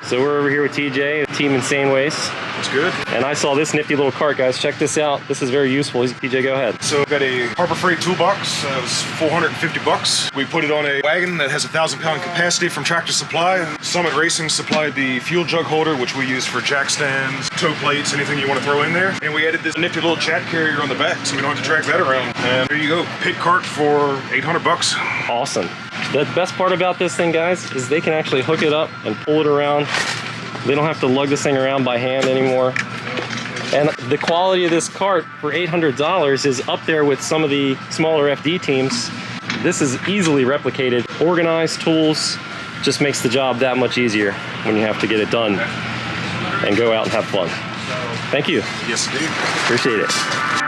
So we're over here with TJ, Team Insane Waste. It's good. And I saw this nifty little cart, guys. Check this out. This is very useful. TJ, go ahead. So I've got a Harbor Freight toolbox. It was $450. We put it on a wagon that has a 1,000-pound capacity from Tractor Supply. Summit Racing supplied the fuel jug holder, which we use for jack stands, toe plates, anything you want to throw in there. And we added this nifty little chat carrier on the back, so we don't have to drag that around. And there you go. Pit cart for $800. Awesome. The best part about this thing, guys, is they can actually hook it up and pull it around. They don't have to lug this thing around by hand anymore. And the quality of this cart for $800 is up there with some of the smaller FD teams. This is easily replicated. Organized tools just makes the job that much easier when you have to get it done and go out and have fun. Thank you. Yes, indeed. Appreciate it.